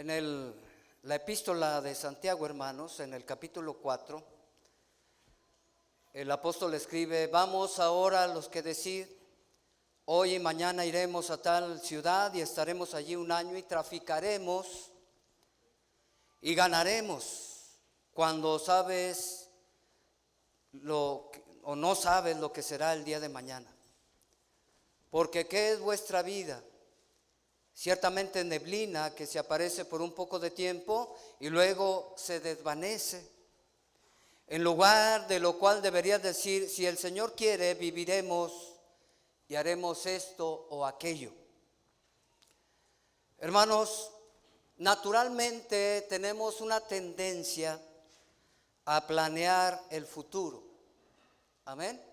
La epístola de Santiago, hermanos, en el capítulo 4, el apóstol escribe: vamos ahora los que decid, hoy y mañana iremos a tal ciudad y estaremos allí un año y traficaremos y ganaremos, cuando sabes o no sabes lo que será el día de mañana. Porque ¿qué es vuestra vida? Ciertamente neblina que se aparece por un poco de tiempo y luego se desvanece. En lugar de lo cual deberías decir: si el Señor quiere, viviremos y haremos esto o aquello. Hermanos, naturalmente tenemos una tendencia a planear el futuro. Amén.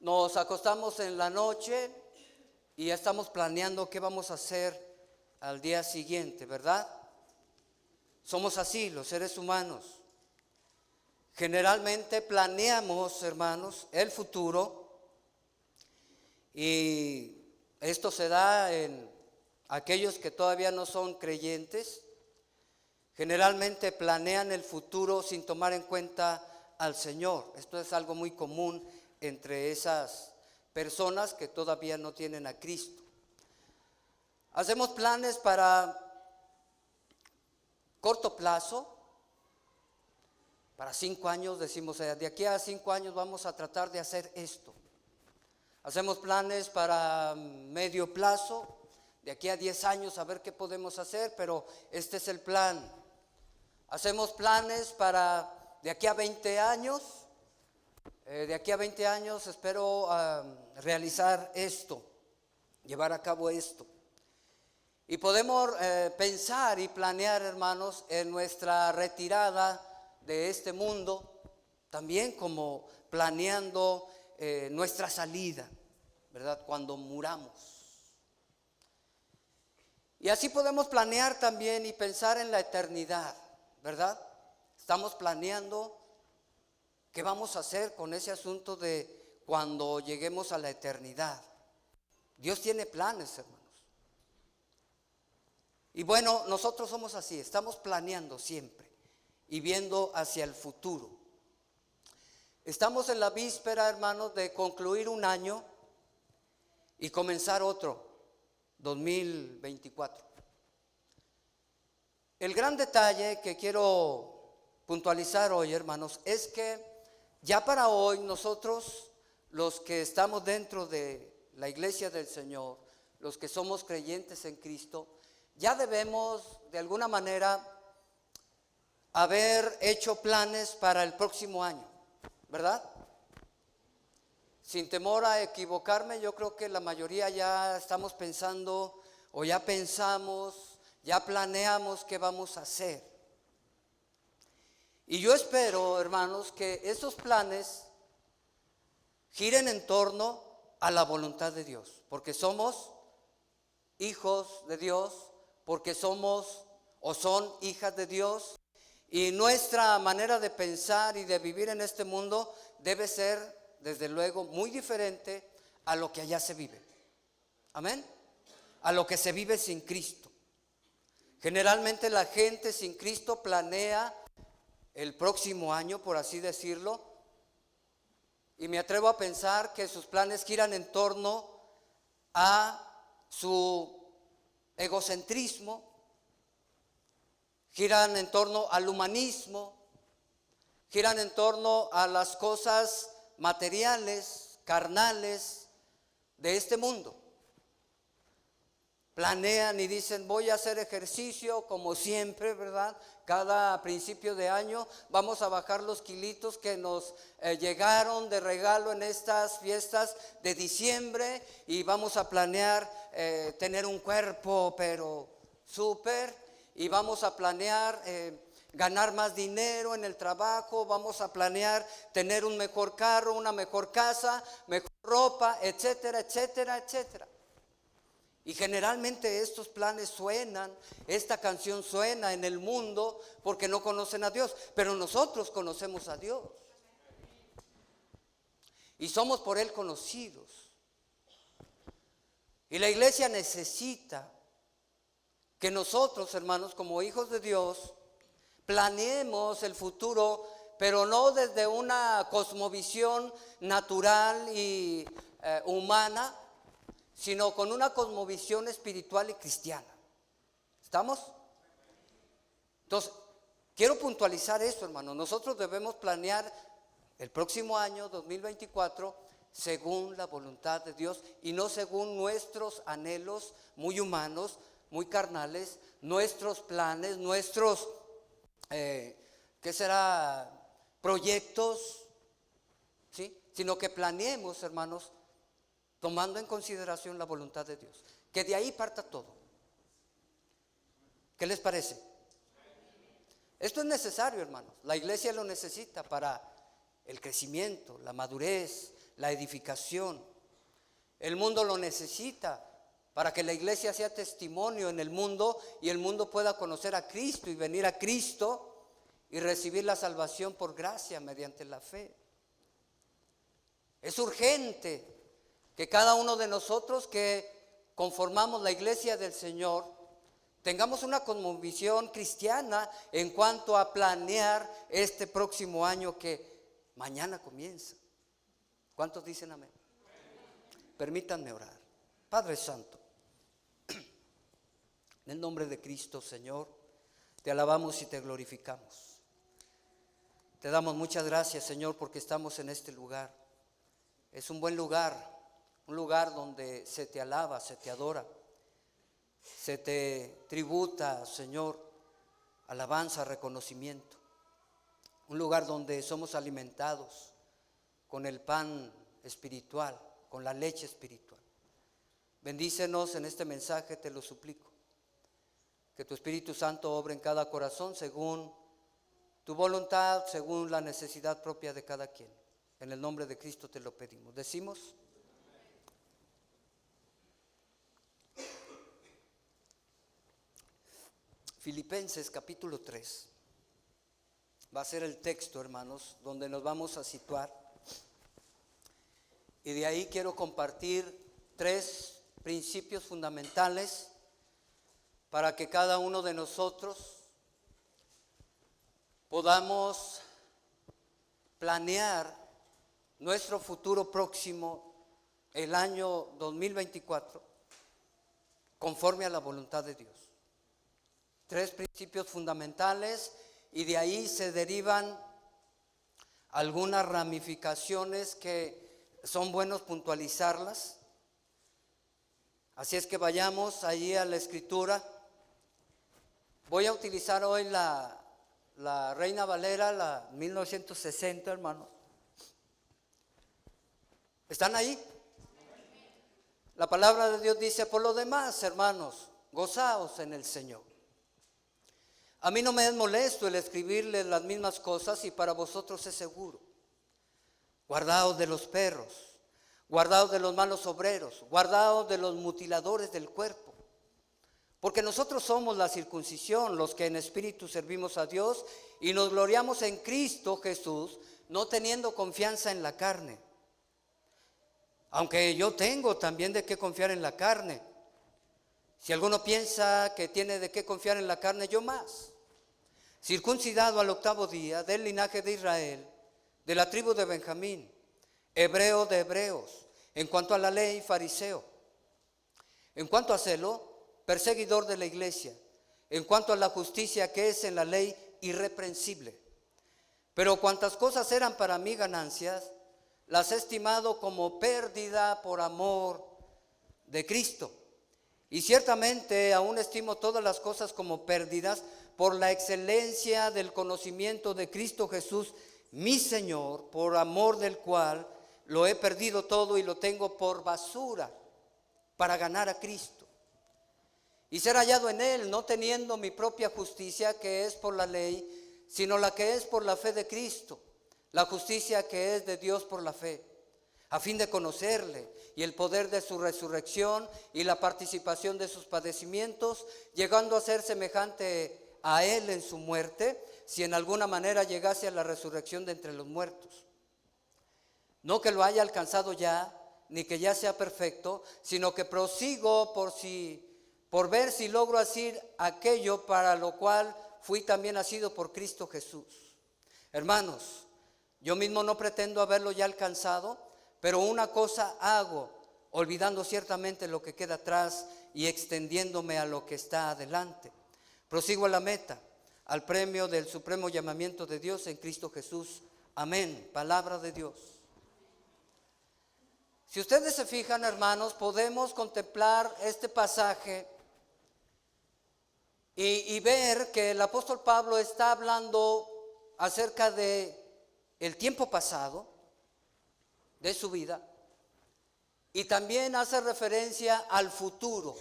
Nos acostamos en la noche y ya estamos planeando qué vamos a hacer al día siguiente, ¿verdad? Somos así, los seres humanos. Generalmente planeamos, hermanos, el futuro, y esto se da en aquellos que todavía no son creyentes. Generalmente planean el futuro sin tomar en cuenta al Señor. Esto es algo muy común entre esas personas que todavía no tienen a Cristo. Hacemos planes para corto plazo, para 5 años, decimos, de aquí a 5 años vamos a tratar de hacer esto. Hacemos planes para medio plazo, de aquí a 10 años a ver qué podemos hacer, pero este es el plan. Hacemos planes para de aquí a 20 años. De aquí a 20 años espero realizar esto, llevar a cabo esto. Y podemos pensar y planear, hermanos, en nuestra retirada de este mundo, también como planeando nuestra salida, ¿verdad? Cuando muramos. Y así podemos planear también y pensar en la eternidad, ¿verdad? Estamos planeando qué vamos a hacer con ese asunto de cuando lleguemos a la eternidad. Dios tiene planes, hermanos. Y bueno, nosotros somos así, estamos planeando siempre y viendo hacia el futuro. Estamos en la víspera, hermanos, de concluir un año y comenzar otro, 2024. El gran detalle que quiero puntualizar hoy, hermanos, es que ya para hoy nosotros, los que estamos dentro de la iglesia del Señor, los que somos creyentes en Cristo, ya debemos de alguna manera haber hecho planes para el próximo año, ¿verdad? Sin temor a equivocarme, yo creo que la mayoría ya estamos pensando o ya pensamos, ya planeamos qué vamos a hacer. Y yo espero, hermanos, que esos planes giren en torno a la voluntad de Dios, porque somos hijos de Dios, porque somos o son hijas de Dios, y nuestra manera de pensar y de vivir en este mundo debe ser, desde luego, muy diferente a lo que allá se vive. Amén. A lo que se vive sin Cristo. Generalmente la gente sin Cristo planea el próximo año, por así decirlo, y me atrevo a pensar que sus planes giran en torno a su egocentrismo, giran en torno al humanismo, giran en torno a las cosas materiales, carnales de este mundo. Planean y dicen: voy a hacer ejercicio como siempre, ¿verdad? Cada principio de año vamos a bajar los kilitos que nos llegaron de regalo en estas fiestas de diciembre, y vamos a planear tener un cuerpo pero súper, y vamos a planear ganar más dinero en el trabajo, vamos a planear tener un mejor carro, una mejor casa, mejor ropa, etcétera, etcétera, etcétera. Y generalmente estos planes suenan, esta canción suena en el mundo porque no conocen a Dios, pero nosotros conocemos a Dios y somos por Él conocidos. Y la iglesia necesita que nosotros, hermanos, como hijos de Dios, planeemos el futuro, pero no desde una cosmovisión natural y humana, sino con una cosmovisión espiritual y cristiana. ¿Estamos? Entonces, quiero puntualizar esto, hermano. Nosotros debemos planear el próximo año, 2024, según la voluntad de Dios y no según nuestros anhelos muy humanos, muy carnales, nuestros planes, nuestros, ¿qué será? Proyectos, ¿sí? Sino que planeemos, hermanos, tomando en consideración la voluntad de Dios. Que de ahí parta todo. ¿Qué les parece? Esto es necesario, hermanos. La iglesia lo necesita para el crecimiento, la madurez, la edificación. El mundo lo necesita para que la iglesia sea testimonio en el mundo y el mundo pueda conocer a Cristo y venir a Cristo y recibir la salvación por gracia mediante la fe. Es urgente que cada uno de nosotros que conformamos la iglesia del Señor tengamos una cosmovisión cristiana en cuanto a planear este próximo año que mañana comienza. ¿Cuántos dicen amén? Permítanme orar. Padre Santo, en el nombre de Cristo, Señor, te alabamos y te glorificamos. Te damos muchas gracias, Señor, porque estamos en este lugar. Es un buen lugar, un lugar donde se te alaba, se te adora, se te tributa, Señor, alabanza, reconocimiento. Un lugar donde somos alimentados con el pan espiritual, con la leche espiritual. Bendícenos en este mensaje, te lo suplico. Que tu Espíritu Santo obre en cada corazón según tu voluntad, según la necesidad propia de cada quien. En el nombre de Cristo te lo pedimos. Decimos. Filipenses capítulo 3. Va a ser el texto, hermanos, donde nos vamos a situar. Y de ahí quiero compartir 3 principios fundamentales para que cada uno de nosotros podamos planear nuestro futuro próximo, el año 2024, conforme a la voluntad de Dios. 3 principios fundamentales y de ahí se derivan algunas ramificaciones que son buenos puntualizarlas. Así es que vayamos allí a la escritura. Voy a utilizar hoy la Reina Valera, la 1960, hermanos. ¿Están ahí? La palabra de Dios dice: por lo demás, hermanos, gozaos en el Señor. A mí no me es molesto el escribirles las mismas cosas y para vosotros es seguro. Guardaos de los perros, guardaos de los malos obreros, guardaos de los mutiladores del cuerpo. Porque nosotros somos la circuncisión, los que en espíritu servimos a Dios y nos gloriamos en Cristo Jesús, no teniendo confianza en la carne. Aunque yo tengo también de qué confiar en la carne. Si alguno piensa que tiene de qué confiar en la carne, yo más. Circuncidado al 8º día, del linaje de Israel, de la tribu de Benjamín, hebreo de hebreos, en cuanto a la ley, fariseo, en cuanto a celo, perseguidor de la iglesia, en cuanto a la justicia que es en la ley, irreprensible. Pero cuantas cosas eran para mí ganancias, las he estimado como pérdida por amor de Cristo. Y ciertamente aún estimo todas las cosas como pérdidas por la excelencia del conocimiento de Cristo Jesús, mi Señor, por amor del cual lo he perdido todo y lo tengo por basura para ganar a Cristo. Y ser hallado en Él, no teniendo mi propia justicia que es por la ley, sino la que es por la fe de Cristo, la justicia que es de Dios por la fe, a fin de conocerle y el poder de su resurrección y la participación de sus padecimientos, llegando a ser semejante a Él en su muerte, si en alguna manera llegase a la resurrección de entre los muertos. No que lo haya alcanzado ya, ni que ya sea perfecto, sino que prosigo por si por ver si logro hacer aquello para lo cual fui también nacido por Cristo Jesús. Hermanos, yo mismo no pretendo haberlo ya alcanzado, pero una cosa hago, olvidando ciertamente lo que queda atrás y extendiéndome a lo que está adelante. Prosigo a la meta, al premio del supremo llamamiento de Dios en Cristo Jesús. Amén. Palabra de Dios. Si ustedes se fijan, hermanos, podemos contemplar este pasaje y ver que el apóstol Pablo está hablando acerca de el tiempo pasado de su vida y también hace referencia al futuro.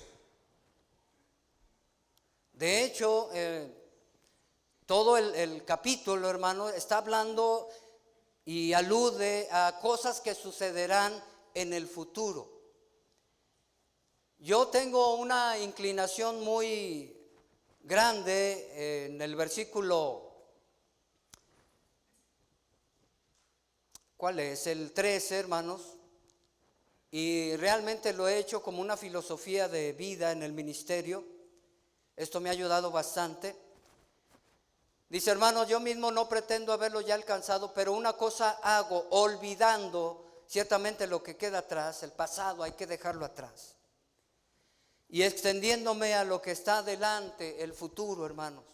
De hecho, todo el capítulo, hermano, está hablando y alude a cosas que sucederán en el futuro. Yo tengo una inclinación muy grande en el versículo, ¿cuál es? El 13, hermanos, y realmente lo he hecho como una filosofía de vida en el ministerio. Esto me ha ayudado bastante. Dice, hermanos, yo mismo no pretendo haberlo ya alcanzado, pero una cosa hago, olvidando ciertamente lo que queda atrás, el pasado hay que dejarlo atrás, y extendiéndome a lo que está adelante, el futuro, hermanos.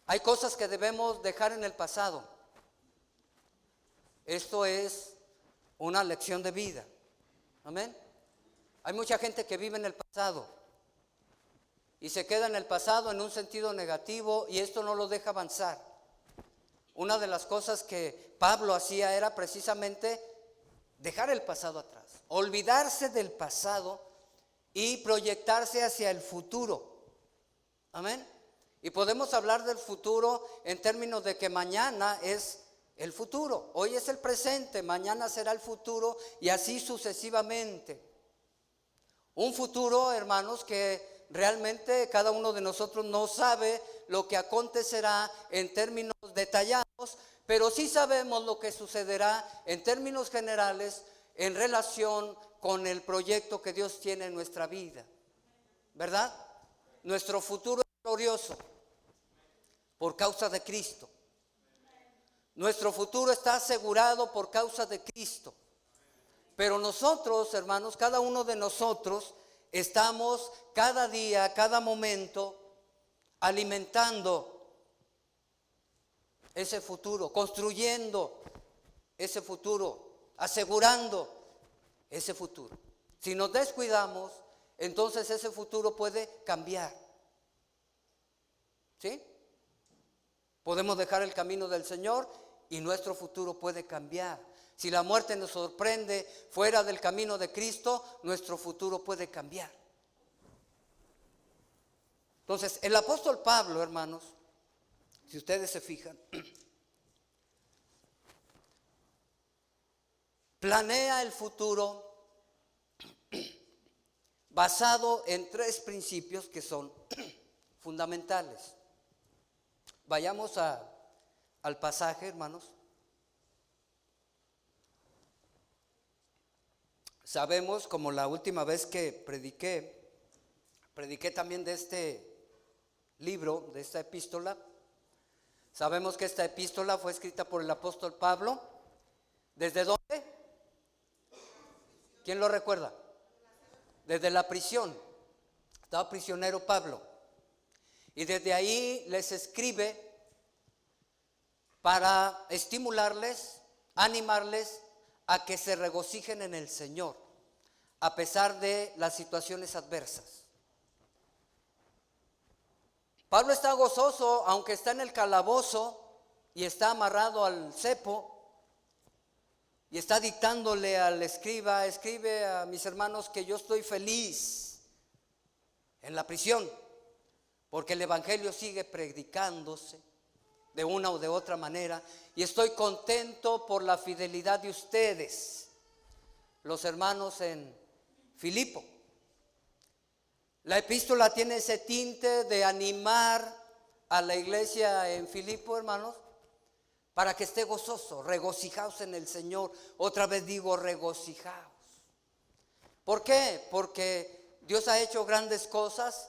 Hay cosas que debemos dejar en el pasado. Esto es una lección de vida. Amén. Hay mucha gente que vive en el pasado y se queda en el pasado en un sentido negativo, y esto no lo deja avanzar. Una de las cosas que Pablo hacía era precisamente dejar el pasado atrás, olvidarse del pasado y proyectarse hacia el futuro. Amén. Y podemos hablar del futuro en términos de que mañana es el futuro, hoy es el presente, mañana será el futuro, y así sucesivamente. Un futuro, hermanos, que realmente cada uno de nosotros no sabe lo que acontecerá en términos detallados, pero sí sabemos lo que sucederá en términos generales en relación con el proyecto que Dios tiene en nuestra vida, ¿verdad? Nuestro futuro es glorioso por causa de Cristo. Nuestro futuro está asegurado por causa de Cristo. Pero nosotros, hermanos, cada uno de nosotros estamos cada día, cada momento alimentando ese futuro, construyendo ese futuro, asegurando ese futuro. Si nos descuidamos, entonces ese futuro puede cambiar. ¿Sí? Podemos dejar el camino del Señor y nuestro futuro puede cambiar. Si la muerte nos sorprende fuera del camino de Cristo, nuestro futuro puede cambiar. Entonces, el apóstol Pablo, hermanos, si ustedes se fijan, planea el futuro basado en tres principios que son fundamentales. Vayamos al pasaje, hermanos. Sabemos, como la última vez que prediqué también de este libro, de esta epístola. Sabemos que esta epístola fue escrita por el apóstol Pablo. ¿Desde dónde? ¿Quién lo recuerda? Desde la prisión. Estaba prisionero Pablo. Y desde ahí les escribe para estimularles, animarles a que se regocijen en el Señor, a pesar de las situaciones adversas. Pablo está gozoso, aunque está en el calabozo y está amarrado al cepo, y está dictándole al escriba: escribe a mis hermanos que yo estoy feliz en la prisión, porque el evangelio sigue predicándose de una o de otra manera, y estoy contento por la fidelidad de ustedes, los hermanos en Filipo. La epístola tiene ese tinte de animar a la iglesia en Filipo, hermanos, para que esté gozoso. Regocijaos en el Señor. Otra vez digo, regocijaos. ¿Por qué? Porque Dios ha hecho grandes cosas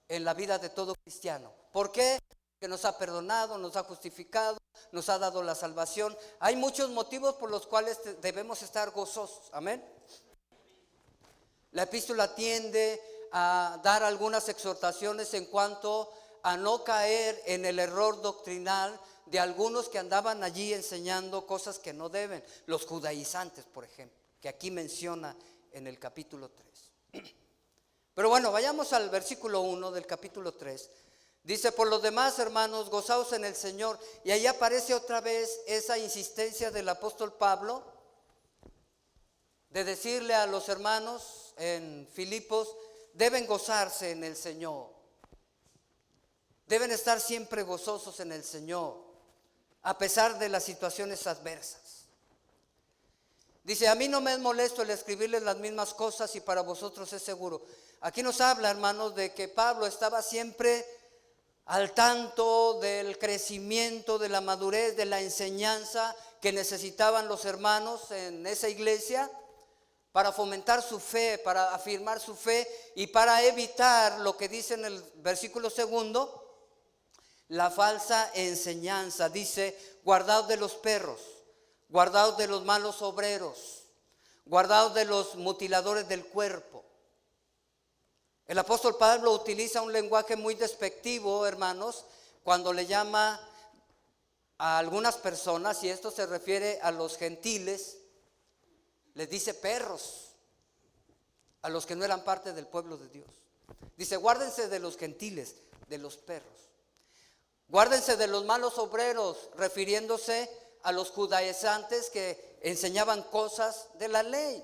en la vida de todo cristiano. ¿Por qué? Que nos ha perdonado, nos ha justificado, nos ha dado la salvación. Hay muchos motivos por los cuales debemos estar gozosos. Amén. La epístola tiende a dar algunas exhortaciones en cuanto a no caer en el error doctrinal de algunos que andaban allí enseñando cosas que no deben. Los judaizantes, por ejemplo, que aquí menciona en el capítulo 3. Pero bueno, vayamos al versículo 1 del capítulo 3. Dice: por los demás, hermanos, gozaos en el Señor. Y ahí aparece otra vez esa insistencia del apóstol Pablo de decirle a los hermanos en Filipos: deben gozarse en el Señor. Deben estar siempre gozosos en el Señor, a pesar de las situaciones adversas. Dice: a mí no me es molesto el escribirles las mismas cosas y para vosotros es seguro. Aquí nos habla, hermanos, de que Pablo estaba siempre al tanto del crecimiento, de la madurez, de la enseñanza que necesitaban los hermanos en esa iglesia para fomentar su fe, para afirmar su fe y para evitar lo que dice en el versículo 2, la falsa enseñanza. Dice: guardaos de los perros, guardaos de los malos obreros, guardaos de los mutiladores del cuerpo. El apóstol Pablo utiliza un lenguaje muy despectivo, hermanos, cuando le llama a algunas personas, y esto se refiere a los gentiles, les dice perros, a los que no eran parte del pueblo de Dios. Dice: guárdense de los gentiles, de los perros. Guárdense de los malos obreros, refiriéndose a los judaizantes que enseñaban cosas de la ley,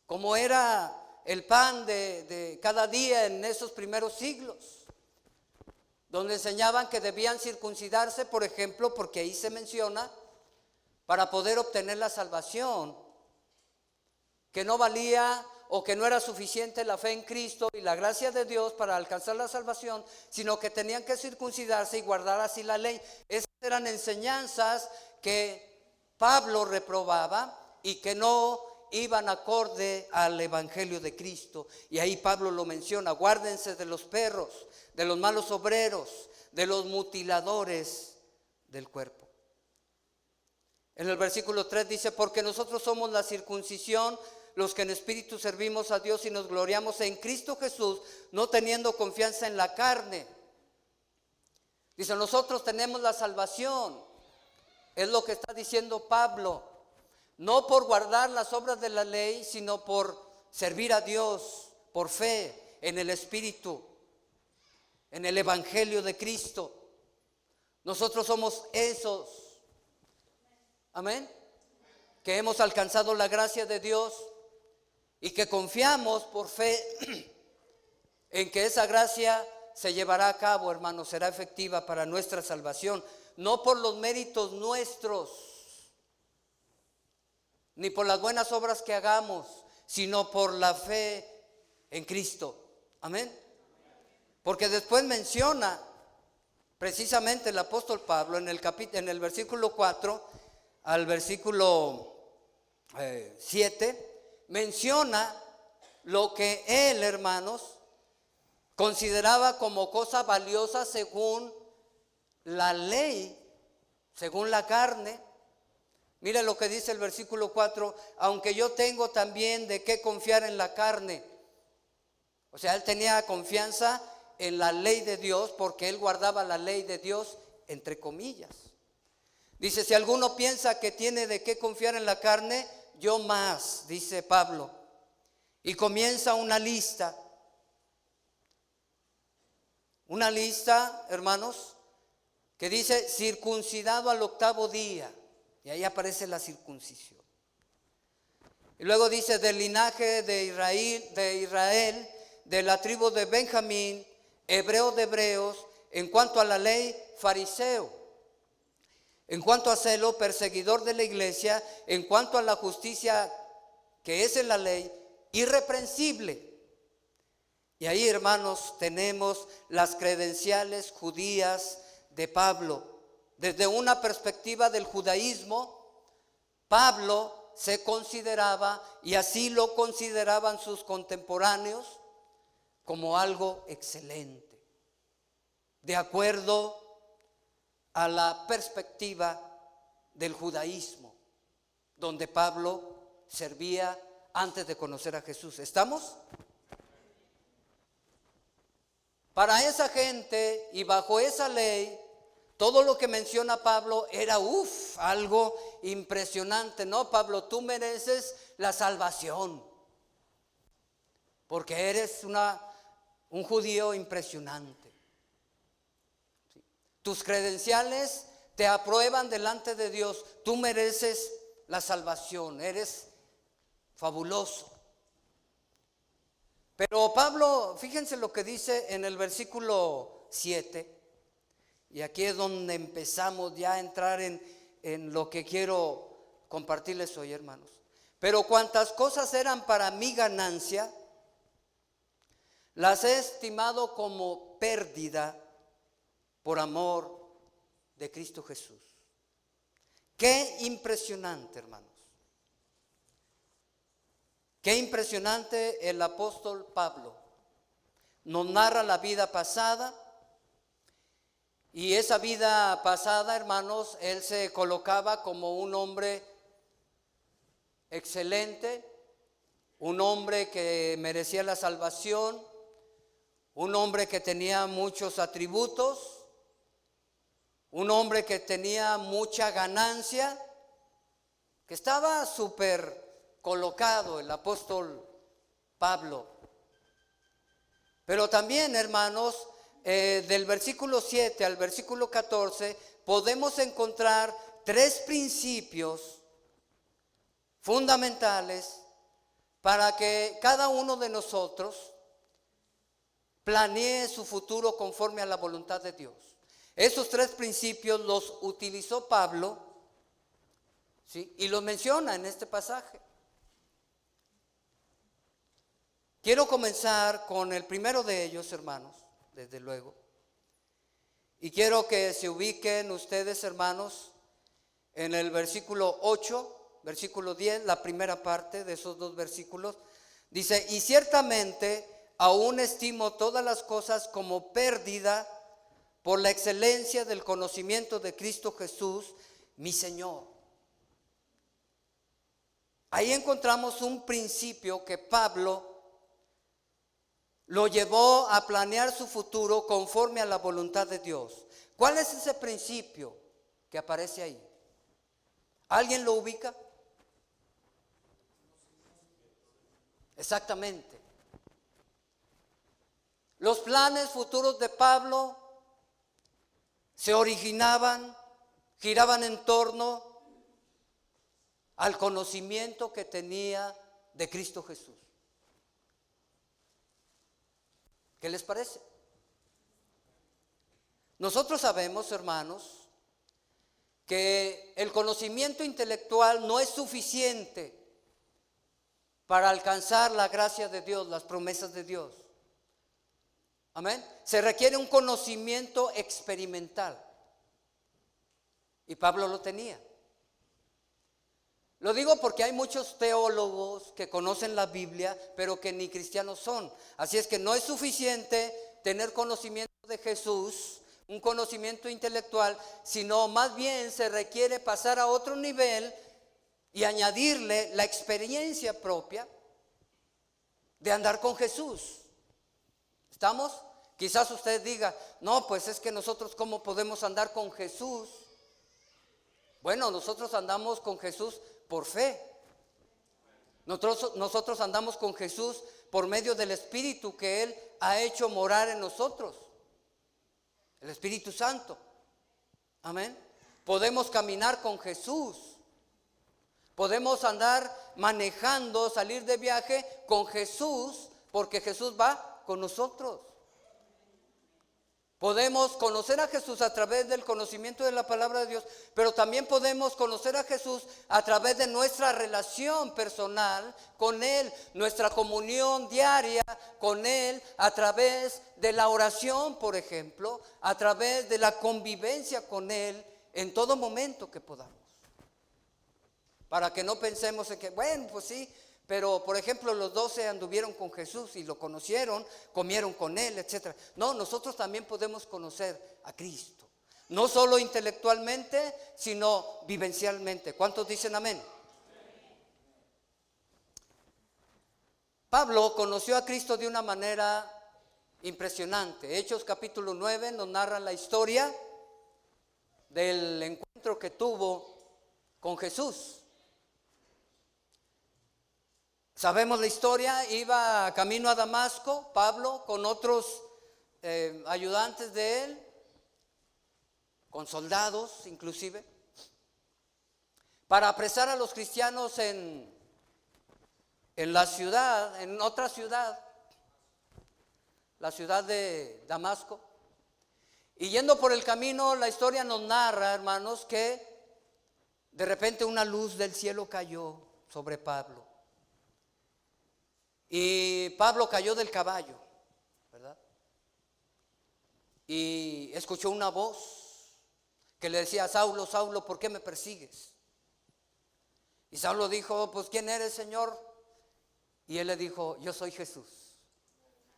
como era el pan de cada día en esos primeros siglos, donde enseñaban que debían circuncidarse, por ejemplo, porque ahí se menciona, para poder obtener la salvación, que no valía o que no era suficiente la fe en Cristo y la gracia de Dios para alcanzar la salvación, sino que tenían que circuncidarse y guardar así la ley. Esas eran enseñanzas que Pablo reprobaba y que no iban acorde al evangelio de Cristo. Y ahí Pablo lo menciona: guárdense de los perros, de los malos obreros, de los mutiladores del cuerpo. En el versículo 3 dice: porque nosotros somos la circuncisión, los que en espíritu servimos a Dios y nos gloriamos en Cristo Jesús, no teniendo confianza en la carne. Dice: nosotros tenemos la salvación, es lo que está diciendo Pablo, no por guardar las obras de la ley, sino por servir a Dios, por fe en el Espíritu, en el Evangelio de Cristo. Nosotros somos esos, amén, que hemos alcanzado la gracia de Dios y que confiamos por fe en que esa gracia se llevará a cabo, hermanos, será efectiva para nuestra salvación, no por los méritos nuestros, ni por las buenas obras que hagamos, sino por la fe en Cristo. Amén. Porque después menciona precisamente el apóstol Pablo en el versículo 4 al versículo 7, menciona lo que él, hermanos, consideraba como cosa valiosa según la ley, según la carne. Mira lo que dice el versículo 4: aunque yo tengo también de qué confiar en la carne. O sea, él tenía confianza en la ley de Dios porque él guardaba la ley de Dios entre comillas. Dice: si alguno piensa que tiene de qué confiar en la carne, yo más, dice Pablo. Y comienza una lista, hermanos, que dice: circuncidado al 8º día. Y ahí aparece la circuncisión. Y luego dice: del linaje de Israel, de la tribu de Benjamín, hebreo de hebreos, en cuanto a la ley, fariseo, en cuanto a celo, perseguidor de la iglesia, en cuanto a la justicia que es en la ley, irreprensible. Y ahí, hermanos, tenemos las credenciales judías de Pablo. Desde una perspectiva del judaísmo, Pablo se consideraba, y así lo consideraban sus contemporáneos, como algo excelente, de acuerdo a la perspectiva del judaísmo, donde Pablo servía antes de conocer a Jesús. ¿Estamos? Para esa gente y bajo esa ley, todo lo que menciona Pablo era algo impresionante. No, Pablo, tú mereces la salvación, porque eres un judío impresionante. ¿Sí? Tus credenciales te aprueban delante de Dios. Tú mereces la salvación, eres fabuloso. Pero Pablo, fíjense lo que dice en el versículo 7, y aquí es donde empezamos ya a entrar en lo que quiero compartirles hoy, hermanos. Pero cuantas cosas eran para mi ganancia, las he estimado como pérdida por amor de Cristo Jesús. Qué impresionante, hermanos. Qué impresionante el apóstol Pablo. Nos narra la vida pasada. Y esa vida pasada, hermanos, él se colocaba como un hombre excelente, un hombre que merecía la salvación, un hombre que tenía muchos atributos, un hombre que tenía mucha ganancia, que estaba súper colocado el apóstol Pablo. Pero también, hermanos, del versículo 7 al versículo 14 podemos encontrar 3 principios fundamentales para que cada uno de nosotros planee su futuro conforme a la voluntad de Dios. Esos 3 principios los utilizó Pablo, ¿sí? Y los menciona en este pasaje. Quiero comenzar con el primero de ellos, hermanos, desde luego. Y quiero que se ubiquen ustedes, hermanos, en el versículo 8, versículo 10, la primera parte de esos 2 versículos. Dice: y ciertamente aún estimo todas las cosas como pérdida por la excelencia del conocimiento de Cristo Jesús, mi Señor. Ahí encontramos un principio que Pablo lo llevó a planear su futuro conforme a la voluntad de Dios. ¿Cuál es ese principio que aparece ahí? ¿Alguien lo ubica? Exactamente. Los planes futuros de Pablo se originaban, giraban en torno al conocimiento que tenía de Cristo Jesús. ¿Qué les parece? Nosotros sabemos, hermanos, que el conocimiento intelectual no es suficiente para alcanzar la gracia de Dios, las promesas de Dios. Amén. Se requiere un conocimiento experimental. Y Pablo lo tenía. Lo digo porque hay muchos teólogos que conocen la Biblia, pero que ni cristianos son. Así es que no es suficiente tener conocimiento de Jesús, un conocimiento intelectual, sino más bien se requiere pasar a otro nivel y añadirle la experiencia propia de andar con Jesús. ¿Estamos? Quizás usted diga: no, pues es que nosotros ¿cómo podemos andar con Jesús? Bueno, nosotros andamos con Jesús por fe. Nosotros andamos con Jesús por medio del Espíritu que Él ha hecho morar en nosotros, el Espíritu Santo. Amén. Podemos caminar con Jesús. Podemos andar manejando, salir de viaje con Jesús, porque Jesús va con nosotros. Podemos conocer a Jesús a través del conocimiento de la palabra de Dios, pero también podemos conocer a Jesús a través de nuestra relación personal con Él, nuestra comunión diaria con Él, a través de la oración, por ejemplo, a través de la convivencia con Él en todo momento que podamos. para que no pensemos en que, bueno, pues sí, pero por ejemplo los 12 anduvieron con Jesús y lo conocieron, comieron con Él, etc. No, nosotros también podemos conocer a Cristo, no solo intelectualmente, sino vivencialmente. ¿Cuántos dicen amén? Pablo conoció a Cristo de una manera impresionante. Hechos capítulo 9 nos narra la historia del encuentro que tuvo con Jesús. Sabemos la historia, iba camino a Damasco, Pablo, con otros ayudantes de él, con soldados inclusive, para apresar a los cristianos en la ciudad, en otra ciudad, la ciudad de Damasco. Y yendo por el camino, la historia nos narra, hermanos, que de repente una luz del cielo cayó sobre Pablo. Y Pablo cayó del caballo, ¿verdad? Y escuchó una voz que le decía: Saulo, Saulo, ¿por qué me persigues? Y Saulo dijo: pues ¿quién eres, Señor? Y él le dijo: yo soy Jesús.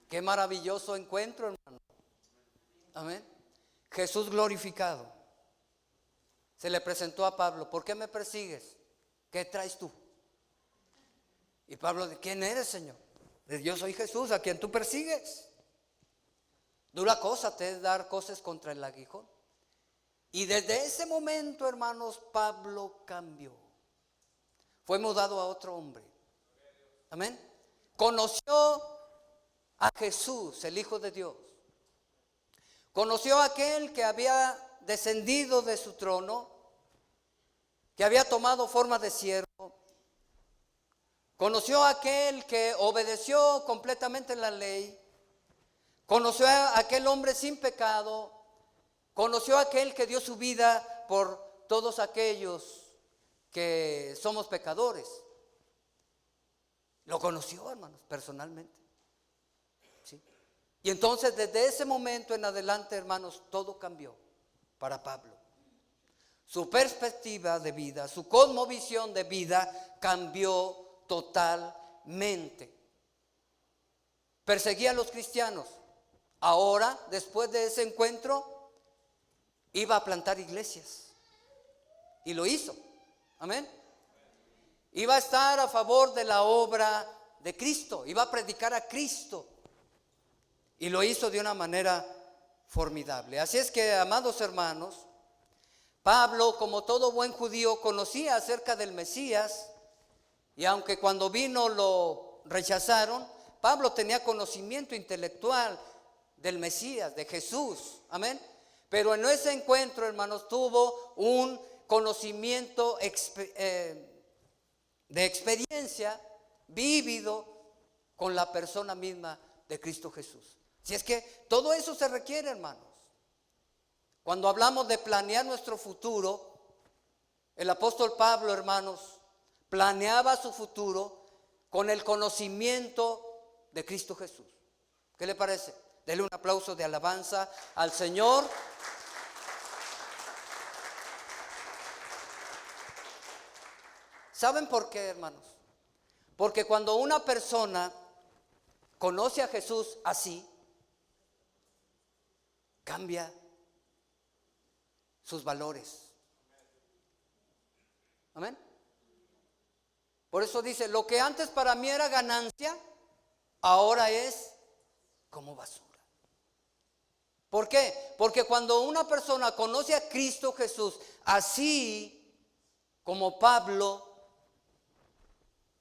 Qué maravilloso encuentro, hermano. Amén. Jesús glorificado se le presentó a Pablo: ¿por qué me persigues? ¿Qué traes tú? Y Pablo: ¿quién eres, Señor? Yo soy Jesús, a quien tú persigues. Dura cosa te es dar cosas contra el aguijón. Y desde ese momento, hermanos, Pablo cambió. Fue mudado a otro hombre. Amén. Conoció a Jesús, el Hijo de Dios. Conoció a aquel que había descendido de su trono, que había tomado forma de siervo. Conoció a aquel que obedeció completamente la ley. Conoció a aquel hombre sin pecado. Conoció a aquel que dio su vida por todos aquellos que somos pecadores. Lo conoció, hermanos, personalmente. ¿Sí? Y entonces desde ese momento en adelante, hermanos, todo cambió para Pablo. Su perspectiva de vida, su cosmovisión de vida cambió totalmente. Perseguía a los cristianos. Ahora, después de ese encuentro, iba a plantar iglesias. Y lo hizo. Amén. Iba a estar a favor de la obra de Cristo. Iba a predicar a Cristo. Y lo hizo de una manera formidable. Así es que, amados hermanos, Pablo, como todo buen judío, conocía acerca del Mesías. Y aunque cuando vino lo rechazaron, Pablo tenía conocimiento intelectual del Mesías, de Jesús. Amén. Pero en ese encuentro, hermanos, tuvo un conocimiento de experiencia vívido con la persona misma de Cristo Jesús. Si es que todo eso se requiere, hermanos. Cuando hablamos de planear nuestro futuro, el apóstol Pablo, hermanos, planeaba su futuro con el conocimiento de Cristo Jesús. ¿Qué le parece? Dele un aplauso de alabanza al Señor. ¿Saben por qué, hermanos? Porque cuando una persona conoce a Jesús así, cambia sus valores. Amén. Por eso dice: lo que antes para mí era ganancia, ahora es como basura. ¿Por qué? Porque cuando una persona conoce a Cristo Jesús, así como Pablo,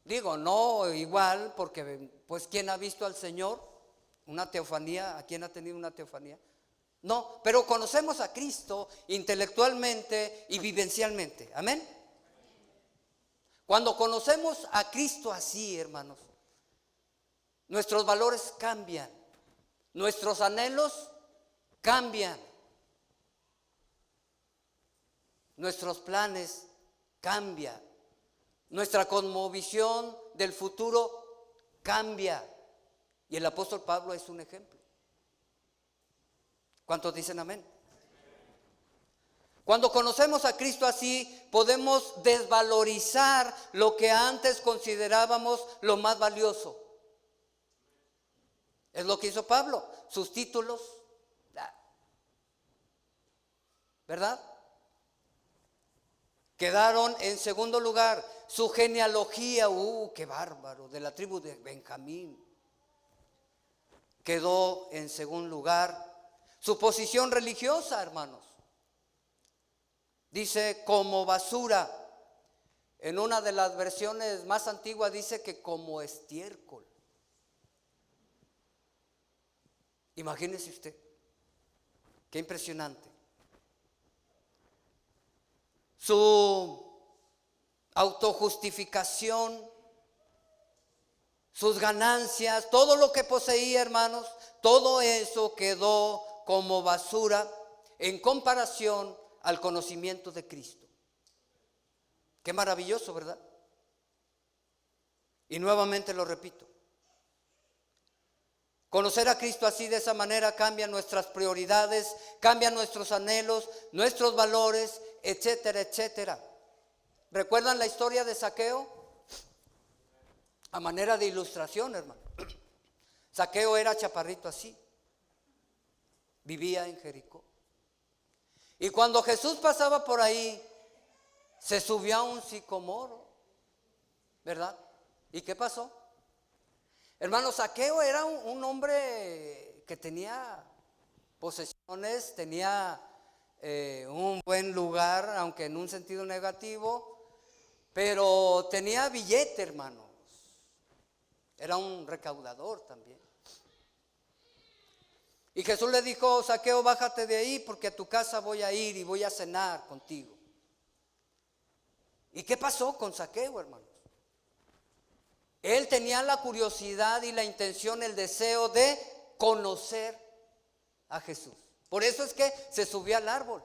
digo, no igual, porque pues ¿quién ha visto al Señor? Una teofanía. ¿A quién ha tenido una teofanía? No, pero conocemos a Cristo intelectualmente y vivencialmente. Amén. Cuando conocemos a Cristo así, hermanos, nuestros valores cambian, nuestros anhelos cambian, nuestros planes cambian, nuestra cosmovisión del futuro cambia. Y el apóstol Pablo es un ejemplo. ¿Cuántos dicen amén? Cuando conocemos a Cristo así, podemos desvalorizar lo que antes considerábamos lo más valioso. Es lo que hizo Pablo, sus títulos, ¿verdad? Quedaron en segundo lugar. Su genealogía, qué bárbaro, de la tribu de Benjamín, quedó en segundo lugar. Su posición religiosa, hermanos, dice como basura. En una de las versiones más antiguas dice que como estiércol. Imagínese usted, qué impresionante. Su autojustificación, sus ganancias, todo lo que poseía, hermanos, todo eso quedó como basura en comparación al conocimiento de Cristo. Qué maravilloso, ¿verdad? Y nuevamente lo repito. Conocer a Cristo así, de esa manera, cambia nuestras prioridades, cambia nuestros anhelos, nuestros valores, etcétera, etcétera. ¿Recuerdan la historia de Zaqueo? A manera de ilustración, hermano. Zaqueo era chaparrito así. Vivía en Jericó. Y cuando Jesús pasaba por ahí, se subió a un sicomoro, ¿verdad? ¿Y qué pasó? Hermano, Zaqueo era un hombre que tenía posesiones, tenía un buen lugar, aunque en un sentido negativo, pero tenía billete, hermanos. Era un recaudador también. Y Jesús le dijo: Zaqueo, bájate de ahí, porque a tu casa voy a ir y voy a cenar contigo. ¿Y qué pasó con Zaqueo, hermanos? Él tenía la curiosidad y la intención, el deseo de conocer a Jesús. Por eso es que se subió al árbol.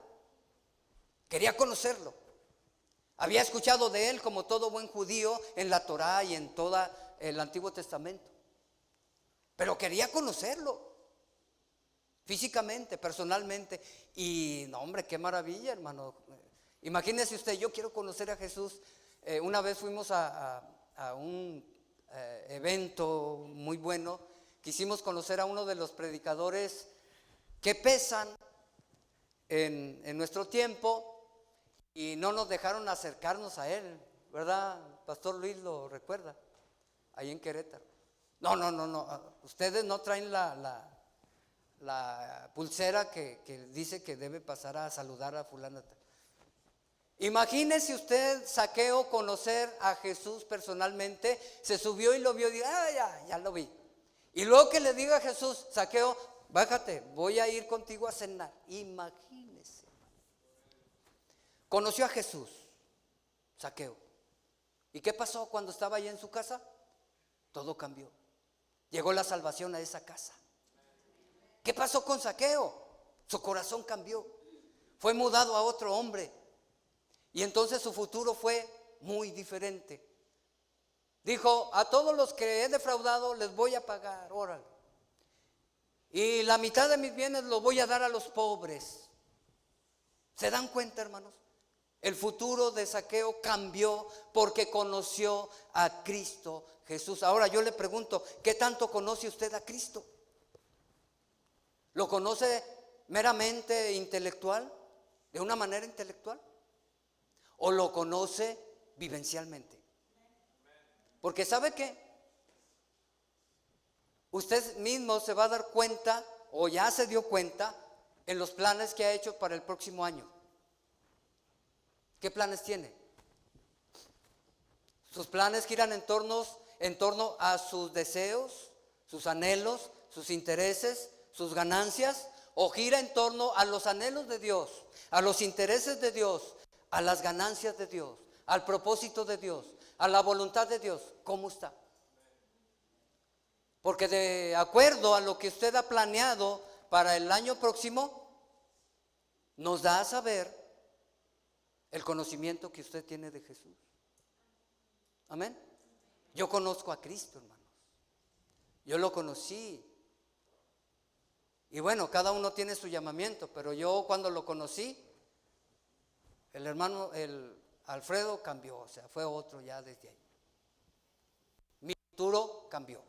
Quería conocerlo. Había escuchado de él, como todo buen judío, en la Torá y en todo el Antiguo Testamento. Pero quería conocerlo. Físicamente, personalmente. Y no, hombre, qué maravilla, hermano. Imagínese usted, yo quiero conocer a Jesús. Una vez fuimos a un evento muy bueno. Quisimos conocer a uno de los predicadores que pesan en nuestro tiempo, y no nos dejaron acercarnos a él, ¿verdad? Pastor Luis lo recuerda, ahí en Querétaro. No, ustedes no traen la pulsera que dice que debe pasar a saludar a fulana. Imagínese usted, Zaqueo, conocer a Jesús personalmente. Se subió y lo vio y dijo: ya lo vi. Y luego que le diga a Jesús: Zaqueo, bájate, voy a ir contigo a cenar. Imagínese. Conoció a Jesús, Zaqueo. ¿Y qué pasó cuando estaba allá en su casa? Todo cambió. Llegó la salvación a esa casa. ¿Qué pasó con Zaqueo? Su corazón cambió. Fue mudado a otro hombre. Y entonces su futuro fue muy diferente. Dijo: a todos los que he defraudado les voy a pagar, órale. Y la mitad de mis bienes los voy a dar a los pobres. ¿Se dan cuenta, hermanos? El futuro de Zaqueo cambió porque conoció a Cristo Jesús. Ahora yo le pregunto: ¿qué tanto conoce usted a Cristo? ¿Lo conoce meramente intelectual? ¿De una manera intelectual? ¿O lo conoce vivencialmente? Porque ¿sabe qué? Usted mismo se va a dar cuenta, o ya se dio cuenta, en los planes que ha hecho para el próximo año. ¿Qué planes tiene? Sus planes giran en torno a sus deseos, sus anhelos, sus intereses, sus ganancias, o gira en torno a los anhelos de Dios, a los intereses de Dios, a las ganancias de Dios, al propósito de Dios, a la voluntad de Dios. ¿Cómo está? Porque de acuerdo a lo que usted ha planeado para el año próximo, nos da a saber el conocimiento que usted tiene de Jesús. Amén. Yo conozco a Cristo, hermanos. Yo lo conocí. Y bueno, cada uno tiene su llamamiento, pero yo cuando lo conocí, El hermano, el Alfredo cambió, o sea, fue otro ya desde ahí. Mi futuro cambió.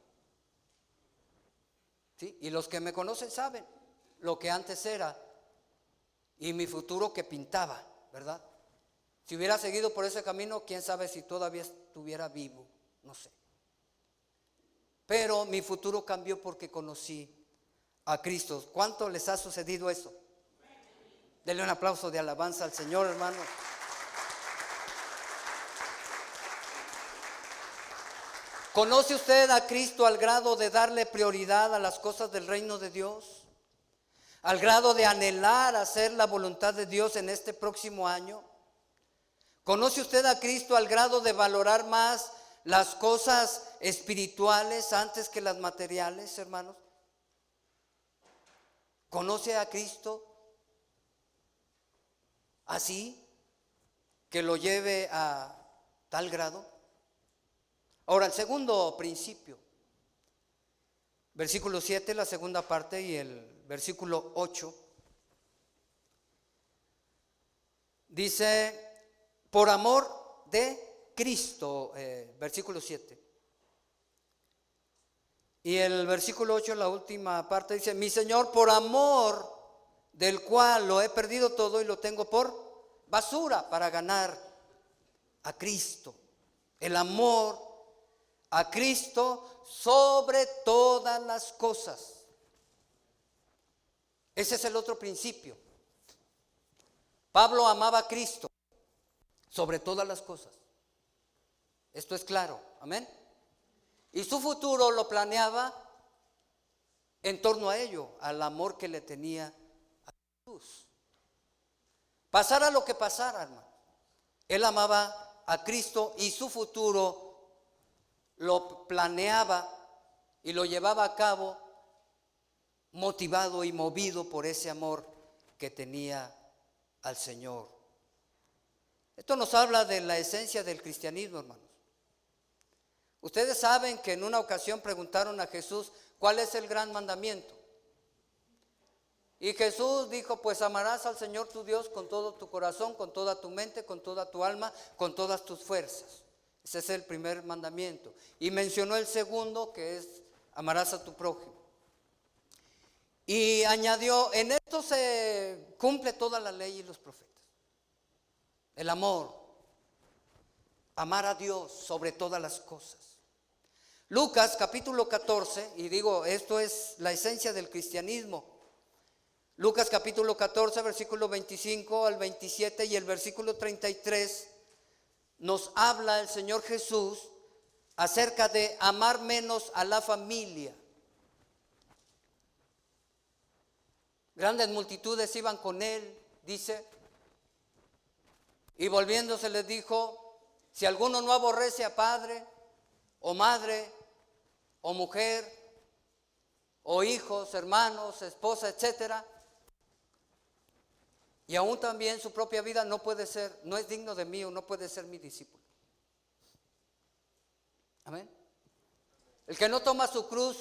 ¿Sí? Y los que me conocen saben lo que antes era y mi futuro que pintaba, ¿verdad? Si hubiera seguido por ese camino, quién sabe si todavía estuviera vivo, no sé. Pero mi futuro cambió porque conocí a Cristo. ¿Cuánto les ha sucedido eso? Denle un aplauso de alabanza al Señor, hermano. ¿Conoce usted a Cristo al grado de darle prioridad a las cosas del reino de Dios? ¿Al grado de anhelar hacer la voluntad de Dios en este próximo año? ¿Conoce usted a Cristo al grado de valorar más las cosas espirituales antes que las materiales, hermanos? ¿Conoce a Cristo así, que lo lleve a tal grado? Ahora, el segundo principio, versículo 7, la segunda parte, y el versículo 8, dice, por amor de Cristo, versículo 7. Y el versículo 8, la última parte, dice, mi Señor, por amor del cual lo he perdido todo y lo tengo por basura para ganar a Cristo. El amor a Cristo sobre todas las cosas. Ese es el otro principio. Pablo amaba a Cristo sobre todas las cosas. Esto es claro, amén. Y su futuro lo planeaba en torno a ello, al amor que le tenía a Jesús. Pasara lo que pasara, hermano, él amaba a Cristo y su futuro lo planeaba y lo llevaba a cabo motivado y movido por ese amor que tenía al Señor. Esto nos habla de la esencia del cristianismo, hermanos. Ustedes saben que en una ocasión preguntaron a Jesús, ¿cuál es el gran mandamiento? Y Jesús dijo, pues amarás al Señor tu Dios con todo tu corazón, con toda tu mente, con toda tu alma, con todas tus fuerzas. Ese es el primer mandamiento. Y mencionó el segundo, que es amarás a tu prójimo. Y añadió, en esto se cumple toda la ley y los profetas. El amor, amar a Dios sobre todas las cosas. Lucas capítulo 14, y digo, esto es la esencia del cristianismo. Lucas capítulo 14, versículo 25 al 27 y el versículo 33, nos habla el Señor Jesús acerca de amar menos a la familia. Grandes multitudes iban con él, dice, y volviéndose les dijo, si alguno no aborrece a padre o madre o mujer o hijos, hermanos, esposa, etcétera, y aún también su propia vida, no puede ser, no es digno de mí o no puede ser mi discípulo. Amén. El que no toma su cruz,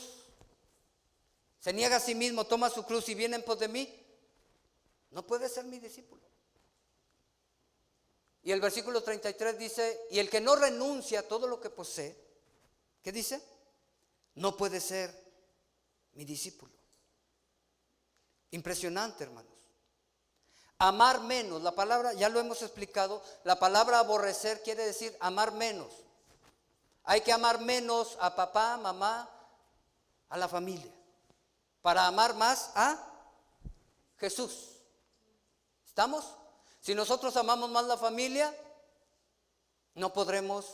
se niega a sí mismo, toma su cruz y viene en pos de mí, no puede ser mi discípulo. Y el versículo 33 dice, y el que no renuncia a todo lo que posee, ¿qué dice? No puede ser mi discípulo. Impresionante, hermanos. Amar menos, la palabra, ya lo hemos explicado, la palabra aborrecer quiere decir amar menos. Hay que amar menos a papá, mamá, a la familia, para amar más a Jesús. ¿Estamos? Si nosotros amamos más la familia, no podremos,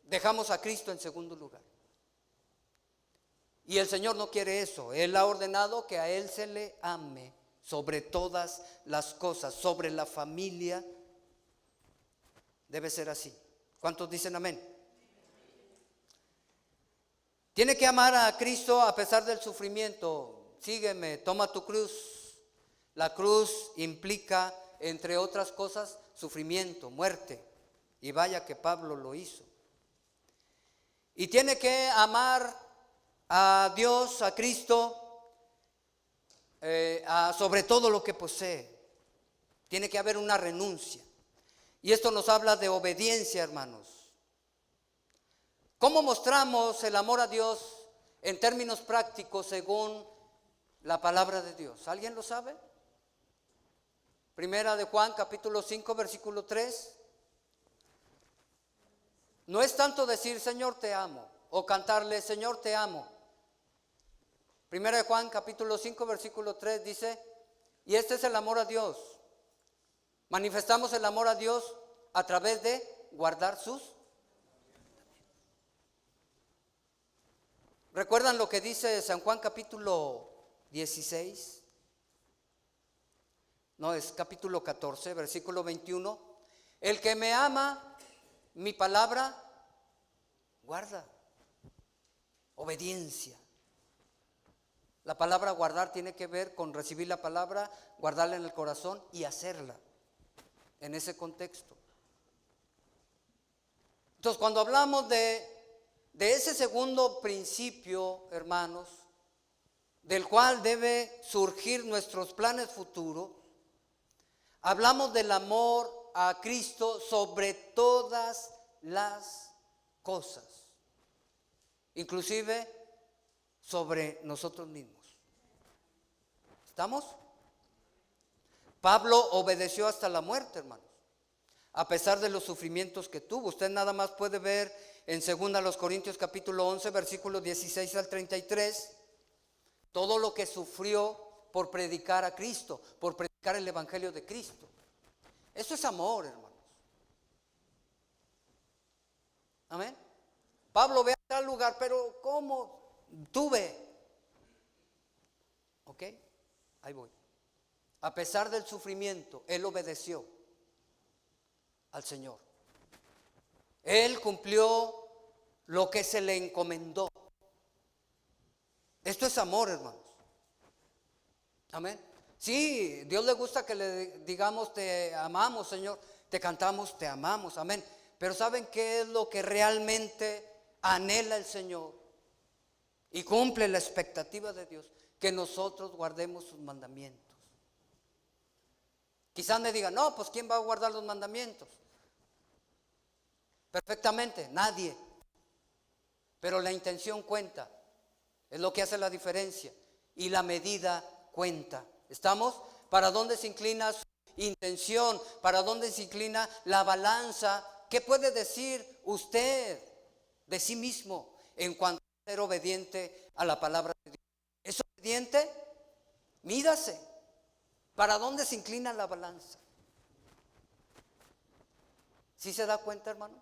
dejamos a Cristo en segundo lugar. Y el Señor no quiere eso. Él ha ordenado que a Él se le ame sobre todas las cosas, sobre la familia. Debe ser así. ¿Cuántos dicen amén? Tiene que amar a Cristo a pesar del sufrimiento. Sígueme, toma tu cruz. La cruz implica, entre otras cosas, sufrimiento, muerte. Y vaya que Pablo lo hizo. Y tiene que amar a Dios, a Cristo, sobre todo lo que posee. Tiene que haber una renuncia. Y esto nos habla de obediencia, hermanos. ¿Cómo mostramos el amor a Dios en términos prácticos según la palabra de Dios? ¿Alguien lo sabe? Primera de Juan, capítulo 5, versículo 3. No es tanto decir Señor te amo o cantarle Señor te amo. Primera de Juan, capítulo 5, versículo 3 dice, y este es el amor a Dios. Manifestamos el amor a Dios a través de guardar sus. ¿Recuerdan lo que dice San Juan capítulo 16? No, es capítulo 14, versículo 21. El que me ama, mi palabra, guarda. Obediencia. La palabra guardar tiene que ver con recibir la palabra, guardarla en el corazón y hacerla. En ese contexto. Entonces, cuando hablamos de ese segundo principio, hermanos, del cual debe surgir nuestros planes futuros, hablamos del amor a Cristo sobre todas las cosas, inclusive sobre nosotros mismos. ¿Estamos? Pablo obedeció hasta la muerte, hermanos, a pesar de los sufrimientos que tuvo. Usted nada más puede ver en 2 Corintios capítulo 11, versículos 16 al 33, todo lo que sufrió por predicar a Cristo, por predicar el evangelio de Cristo. Eso es amor, hermanos. Amén. Pablo ve a tal lugar, pero ¿cómo? Tuve. ¿Ok? Ahí voy. A pesar del sufrimiento, él obedeció al Señor. Él cumplió lo que se le encomendó. Esto es amor, hermanos. Amén. Sí, Dios le gusta que le digamos te amamos, Señor. Te cantamos, te amamos. Amén. Pero ¿saben qué es lo que realmente anhela el Señor? Y cumple la expectativa de Dios. Que nosotros guardemos sus mandamientos. Quizás me digan, no, pues ¿quién va a guardar los mandamientos? Perfectamente, nadie. Pero la intención cuenta. Es lo que hace la diferencia. Y la medida cuenta. ¿Estamos? ¿Para dónde se inclina su intención? ¿Para dónde se inclina la balanza? ¿Qué puede decir usted de sí mismo en cuanto a ser obediente a la palabra de Dios? ¿Es obediente? Mídase. ¿Para dónde se inclina la balanza? ¿Sí se da cuenta, hermano?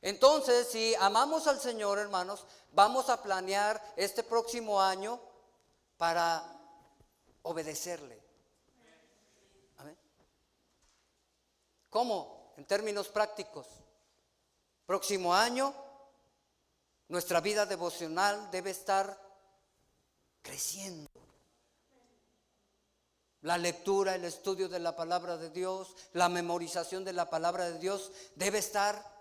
Entonces, si amamos al Señor, hermanos, vamos a planear este próximo año para obedecerle. ¿Amén? ¿Cómo? En términos prácticos. Próximo año, nuestra vida devocional debe estar creciendo. La lectura, el estudio de la palabra de Dios, la memorización de la palabra de Dios debe estar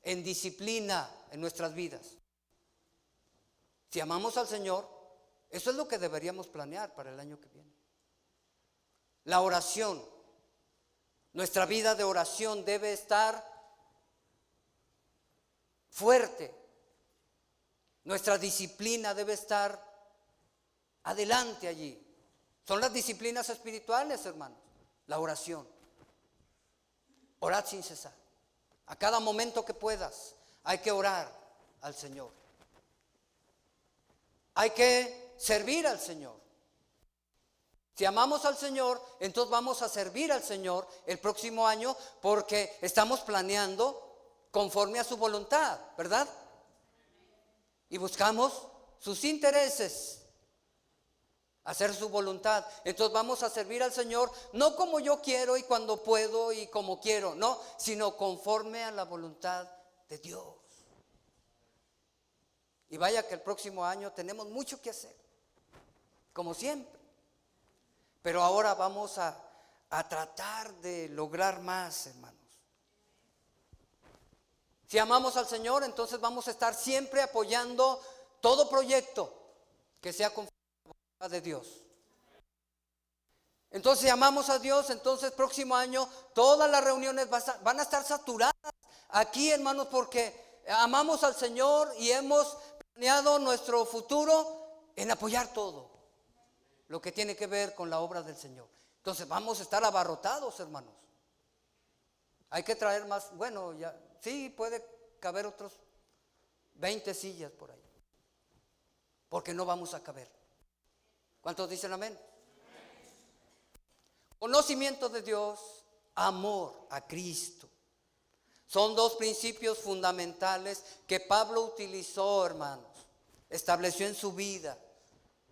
en disciplina en nuestras vidas. Si amamos al Señor, eso es lo que deberíamos planear para el año que viene. La oración, nuestra vida de oración debe estar fuerte. Nuestra disciplina debe estar adelante allí. Son las disciplinas espirituales, hermanos. La oración. Orad sin cesar. A cada momento que puedas, hay que orar al Señor. Hay que servir al Señor. Si amamos al Señor, entonces vamos a servir al Señor el próximo año porque estamos planeando conforme a su voluntad, ¿verdad? Y buscamos sus intereses. Hacer su voluntad. Entonces vamos a servir al Señor no como yo quiero y cuando puedo y como quiero, no, sino conforme a la voluntad de Dios. Y vaya que el próximo año tenemos mucho que hacer, como siempre. Pero ahora vamos a tratar de lograr más, hermanos. Si amamos al Señor, entonces vamos a estar siempre apoyando todo proyecto que sea conforme a la voluntad de Dios. Entonces llamamos a Dios, entonces próximo año todas las reuniones van a estar saturadas aquí, hermanos, porque amamos al Señor y hemos planeado nuestro futuro en apoyar todo lo que tiene que ver con la obra del Señor. Entonces vamos a estar abarrotados, hermanos. Hay que traer más, bueno, ya sí puede caber otros 20 sillas por ahí, porque no vamos a caber. ¿Cuántos dicen amén? Conocimiento de Dios, amor a Cristo. Son dos principios fundamentales que Pablo utilizó, hermanos. Estableció en su vida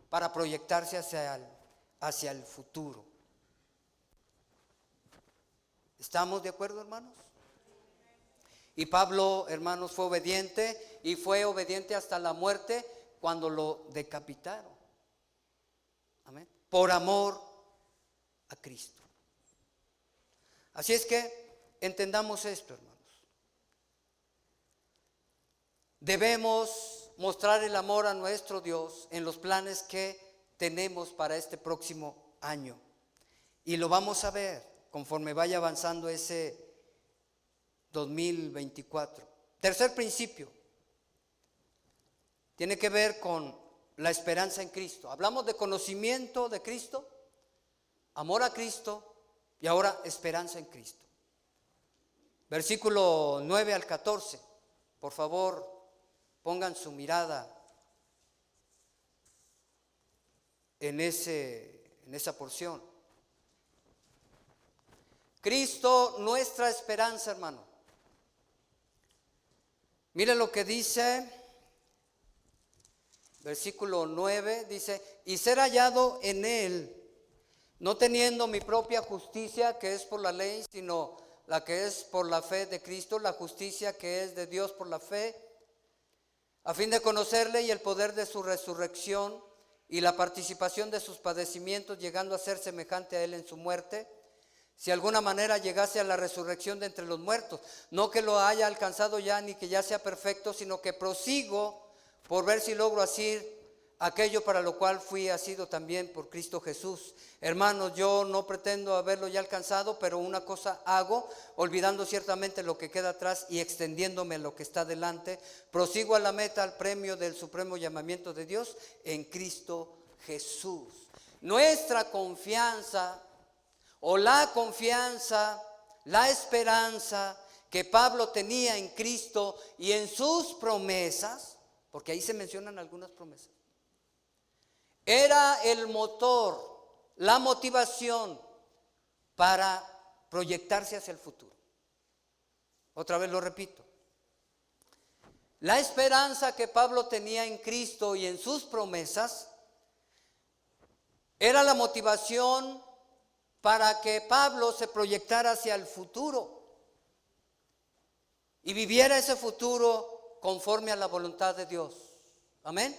para proyectarse hacia el futuro. ¿Estamos de acuerdo, hermanos? Y Pablo, hermanos, fue obediente y fue obediente hasta la muerte cuando lo decapitaron. Amén. Por amor a Cristo. Así es que entendamos esto, hermanos. Debemos mostrar el amor a nuestro Dios en los planes que tenemos para este próximo año. Y lo vamos a ver conforme vaya avanzando ese 2024. Tercer principio. Tiene que ver con la esperanza en Cristo. Hablamos de conocimiento de Cristo, amor a Cristo y ahora esperanza en Cristo. Versículo 9 al 14. Por favor, pongan su mirada en esa porción. Cristo, nuestra esperanza, hermano. Mire lo que dice, versículo 9, dice, y ser hallado en Él, no teniendo mi propia justicia, que es por la ley, sino la que es por la fe de Cristo, la justicia que es de Dios por la fe, a fin de conocerle y el poder de su resurrección y la participación de sus padecimientos, llegando a ser semejante a Él en su muerte, si de alguna manera llegase a la resurrección de entre los muertos. No que lo haya alcanzado ya, ni que ya sea perfecto, sino que prosigo por ver si logro asir aquello para lo cual fui asido también por Cristo Jesús. Hermanos, yo no pretendo haberlo ya alcanzado, pero una cosa hago, olvidando ciertamente lo que queda atrás y extendiéndome a lo que está delante, prosigo a la meta, al premio del supremo llamamiento de Dios en Cristo Jesús. Nuestra confianza, o la confianza, la esperanza que Pablo tenía en Cristo y en sus promesas, porque ahí se mencionan algunas promesas, era el motor, la motivación para proyectarse hacia el futuro. Otra vez lo repito. La esperanza que Pablo tenía en Cristo y en sus promesas era la motivación para que Pablo se proyectara hacia el futuro y viviera ese futuro conforme a la voluntad de Dios. Amén.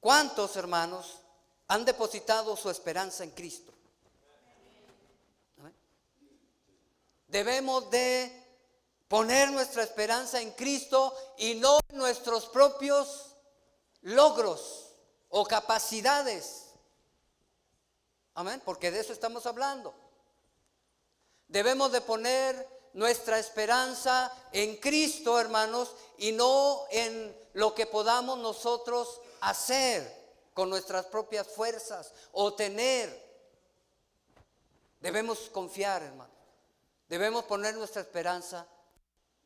¿Cuántos, hermanos, han depositado su esperanza en Cristo? ¿Amén? Debemos de poner nuestra esperanza en Cristo y no en nuestros propios logros o capacidades. Amén, porque de eso estamos hablando. Debemos de poner nuestra esperanza en Cristo, hermanos, y no en lo que podamos nosotros hacer con nuestras propias fuerzas o tener. Debemos confiar, hermanos. Debemos poner nuestra esperanza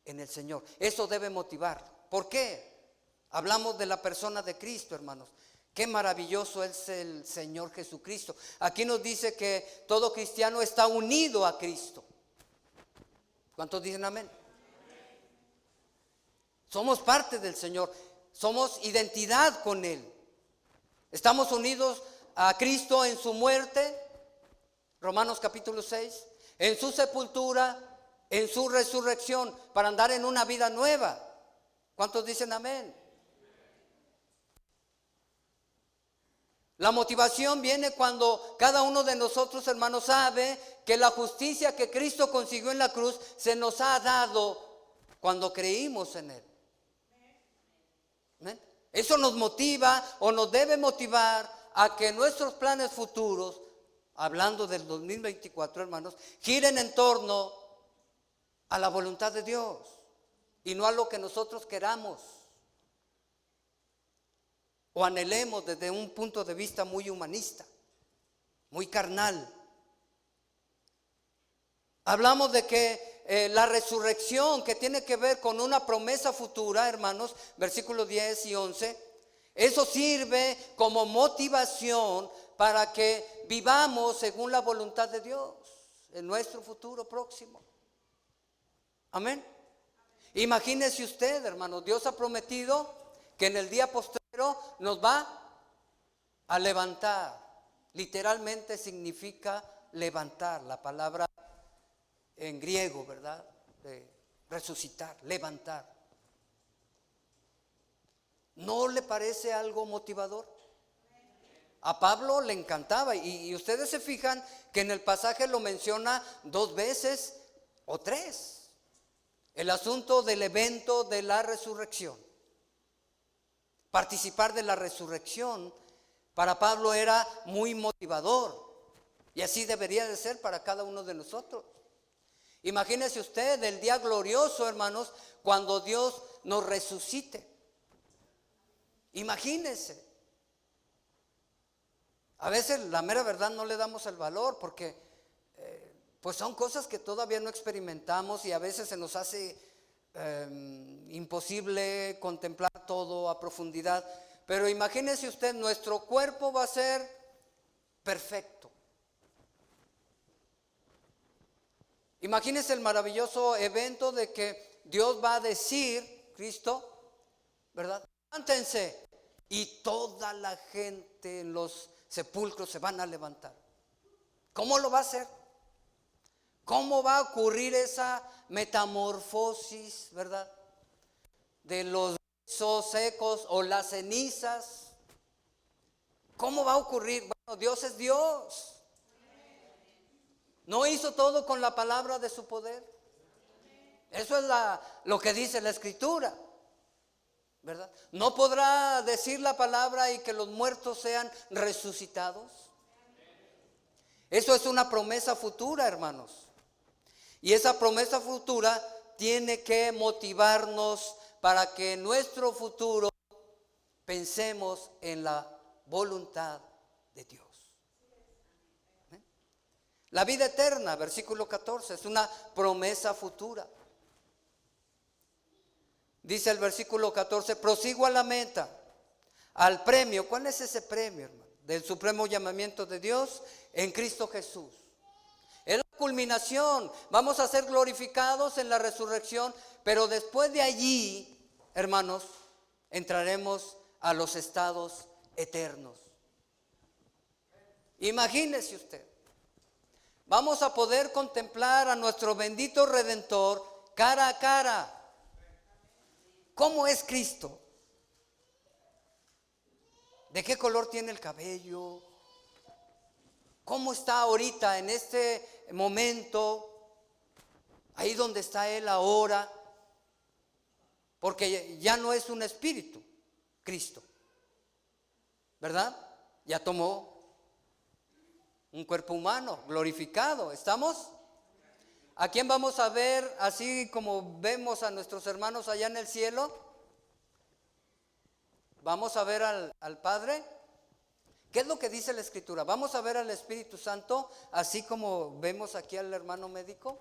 en el Señor. Eso debe motivar. ¿Por qué? Hablamos de la persona de Cristo, hermanos. Qué maravilloso es el Señor Jesucristo. Aquí nos dice que todo cristiano está unido a Cristo. ¿Cuántos dicen amén? Somos parte del Señor. Somos identidad con Él. Estamos unidos a Cristo en su muerte, Romanos capítulo 6, en su sepultura, en su resurrección, para andar en una vida nueva. ¿Cuántos dicen amén? La motivación viene cuando cada uno de nosotros, hermanos, sabe que la justicia que Cristo consiguió en la cruz se nos ha dado cuando creímos en Él. ¿Amén? Eso nos motiva o nos debe motivar a que nuestros planes futuros, hablando del 2024, hermanos, giren en torno a la voluntad de Dios y no a lo que nosotros queramos o anhelemos desde un punto de vista muy humanista, muy carnal. Hablamos de que la resurrección, que tiene que ver con una promesa futura, hermanos, versículos 10 y 11, eso sirve como motivación para que vivamos según la voluntad de Dios en nuestro futuro próximo. Amén. Imagínese usted, hermano, Dios ha prometido que en el día postrero nos va a levantar. Literalmente significa levantar, la palabra en griego, ¿verdad? De resucitar, levantar. ¿No le parece algo motivador? A Pablo le encantaba y ustedes se fijan que en el pasaje lo menciona 2 veces o 3. El asunto del evento de la resurrección. Participar de la resurrección para Pablo era muy motivador y así debería de ser para cada uno de nosotros. Imagínese usted el día glorioso, hermanos, cuando Dios nos resucite. Imagínese. A veces la mera verdad no le damos el valor porque pues son cosas que todavía no experimentamos y a veces se nos hace imposible contemplar todo a profundidad. Pero imagínese usted, nuestro cuerpo va a ser perfecto. Imagínese el maravilloso evento de que Dios va a decir, Cristo, ¿verdad? Levántense. Y toda la gente en los sepulcros se van a levantar. ¿Cómo lo va a hacer? ¿Cómo va a ocurrir esa metamorfosis, verdad? De los huesos secos o las cenizas. ¿Cómo va a ocurrir? Bueno, Dios es Dios. ¿No hizo todo con la palabra de su poder? Eso es lo que dice la Escritura, ¿verdad? ¿No podrá decir la palabra y que los muertos sean resucitados? Eso es una promesa futura, hermanos. Y esa promesa futura tiene que motivarnos para que en nuestro futuro pensemos en la voluntad de Dios. La vida eterna, versículo 14, es una promesa futura. Dice el versículo 14, prosigo a la meta, al premio. ¿Cuál es ese premio, hermano? Del supremo llamamiento de Dios en Cristo Jesús. Es la culminación. Vamos a ser glorificados en la resurrección, pero después de allí, hermanos, entraremos a los estados eternos. Imagínese usted. Vamos a poder contemplar a nuestro bendito Redentor cara a cara. ¿Cómo es Cristo? ¿De qué color tiene el cabello? ¿Cómo está ahorita en este momento? Ahí donde está Él ahora. Porque ya no es un espíritu, Cristo. ¿Verdad? Ya tomó un cuerpo humano glorificado. ¿Estamos? ¿A quién vamos a ver así como vemos a nuestros hermanos allá en el cielo? ¿Vamos a ver al Padre? ¿Qué es lo que dice la Escritura? ¿Vamos a ver al Espíritu Santo así como vemos aquí al hermano médico?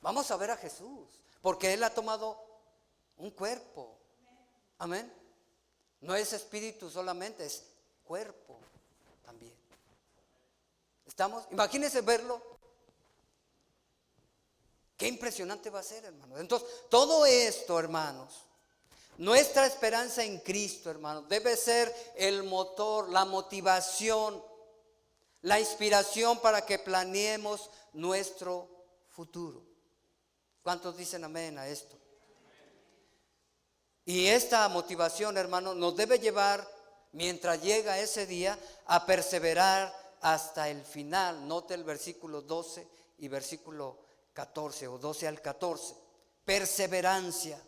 Vamos a ver a Jesús, porque Él ha tomado un cuerpo. Amén. No es espíritu solamente, es cuerpo también. ¿Estamos? Imagínense verlo. Qué impresionante va a ser, hermanos. Entonces, todo esto, hermanos, nuestra esperanza en Cristo, hermanos, debe ser el motor, la motivación, la inspiración para que planeemos nuestro futuro. ¿Cuántos dicen amén a esto? Y esta motivación, hermanos, nos debe llevar, mientras llega ese día, a perseverar hasta el final. Note el versículo 12 y versículo 14 o 12 al 14. Perseverancia.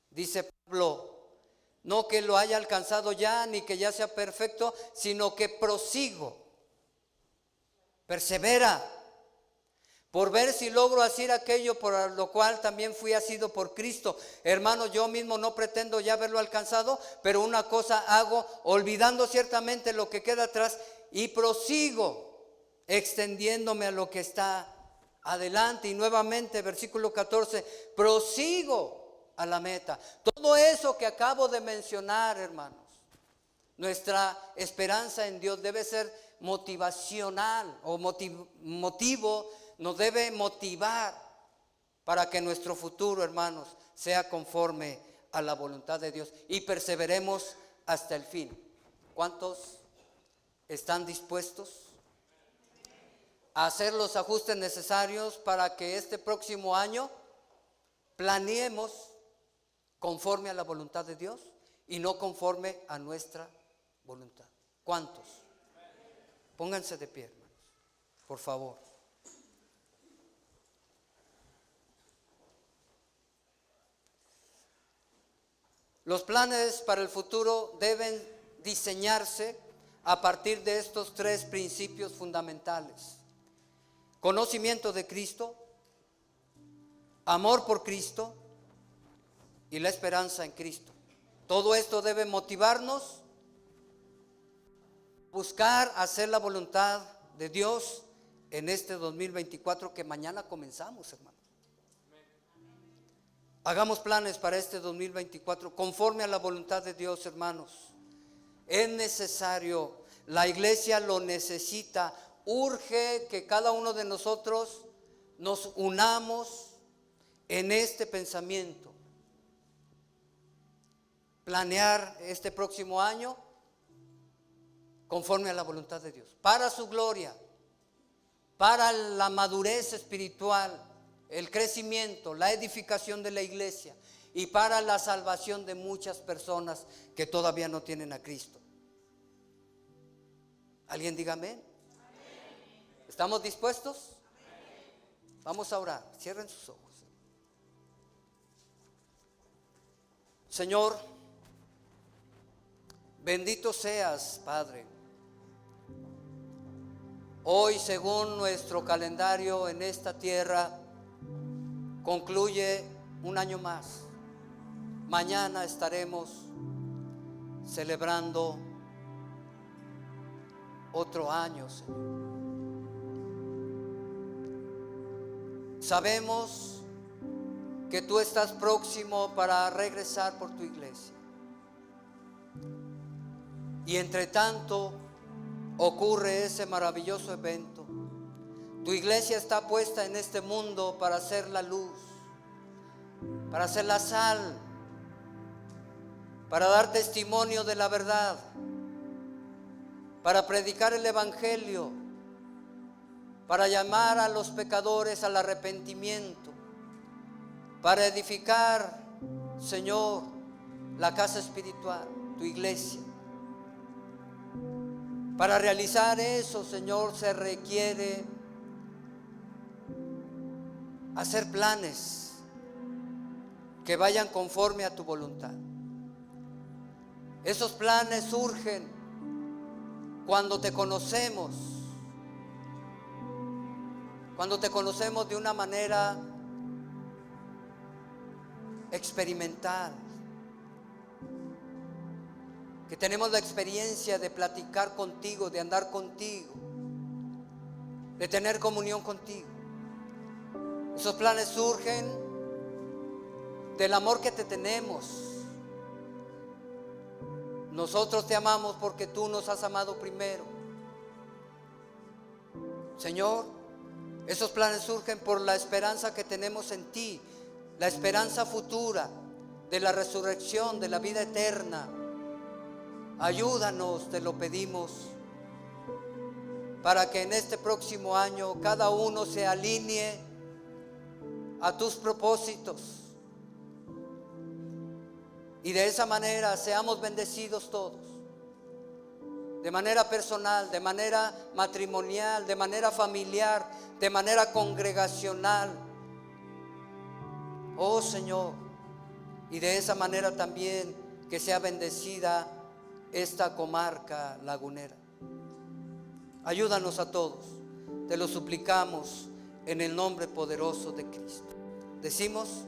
Dice Pablo, No que lo haya alcanzado ya, ni que ya sea perfecto, sino que prosigo. Persevera. Por ver si logro hacer aquello por lo cual también fui asido por Cristo. Hermano, yo mismo no pretendo ya haberlo alcanzado, pero una cosa hago, olvidando ciertamente lo que queda atrás, y prosigo, extendiéndome a lo que está adelante. Y nuevamente, versículo 14, prosigo a la meta. Todo eso que acabo de mencionar, hermanos, nuestra esperanza en Dios debe ser motivacional o motivo. Nos debe motivar para que nuestro futuro, hermanos, sea conforme a la voluntad de Dios y perseveremos hasta el fin. ¿Cuántos están dispuestos a hacer los ajustes necesarios para que este próximo año planeemos conforme a la voluntad de Dios y no conforme a nuestra voluntad? ¿Cuántos? Pónganse de pie, hermanos, por favor. Los planes para el futuro deben diseñarse a partir de estos tres principios fundamentales: conocimiento de Cristo, amor por Cristo y la esperanza en Cristo. Todo esto debe motivarnos a buscar hacer la voluntad de Dios en este 2024 que mañana comenzamos, hermanos. Hagamos planes para este 2024 conforme a la voluntad de Dios, hermanos. Es necesario, la iglesia lo necesita, urge que cada uno de nosotros nos unamos en este pensamiento. Planear este próximo año conforme a la voluntad de Dios, para su gloria, para la madurez espiritual, el crecimiento, la edificación de la iglesia y para la salvación de muchas personas que todavía no tienen a Cristo. ¿Alguien diga amén? ¿Estamos dispuestos? Vamos a orar. Cierren sus ojos. Señor, bendito seas, Padre. Hoy, según nuestro calendario en esta tierra, concluye un año más. Mañana estaremos celebrando otro año, Señor. Sabemos que tú estás próximo para regresar por tu iglesia. Y entre tanto ocurre ese maravilloso evento. Tu iglesia está puesta en este mundo para hacer la luz, para hacer la sal, para dar testimonio de la verdad, para predicar el evangelio, para llamar a los pecadores al arrepentimiento, para edificar, Señor, la casa espiritual, tu iglesia. Para realizar eso, Señor, se requiere hacer planes que vayan conforme a tu voluntad. Esos planes surgen cuando te conocemos de una manera experimental, que tenemos la experiencia de platicar contigo, de andar contigo, de tener comunión contigo. Esos planes surgen del amor que te tenemos. Nosotros te amamos porque tú nos has amado primero. Señor, esos planes surgen por la esperanza que tenemos en ti, la esperanza futura de la resurrección, de la vida eterna. Ayúdanos, te lo pedimos, para que en este próximo año cada uno se alinee a tus propósitos y de esa manera seamos bendecidos todos, de manera personal, de manera matrimonial, de manera familiar, de manera congregacional. Oh Señor, y de esa manera también que sea bendecida esta comarca lagunera. Ayúdanos a todos, te lo suplicamos en el nombre poderoso de Cristo. Decimos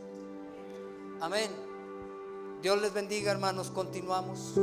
amén. Dios les bendiga, hermanos, continuamos.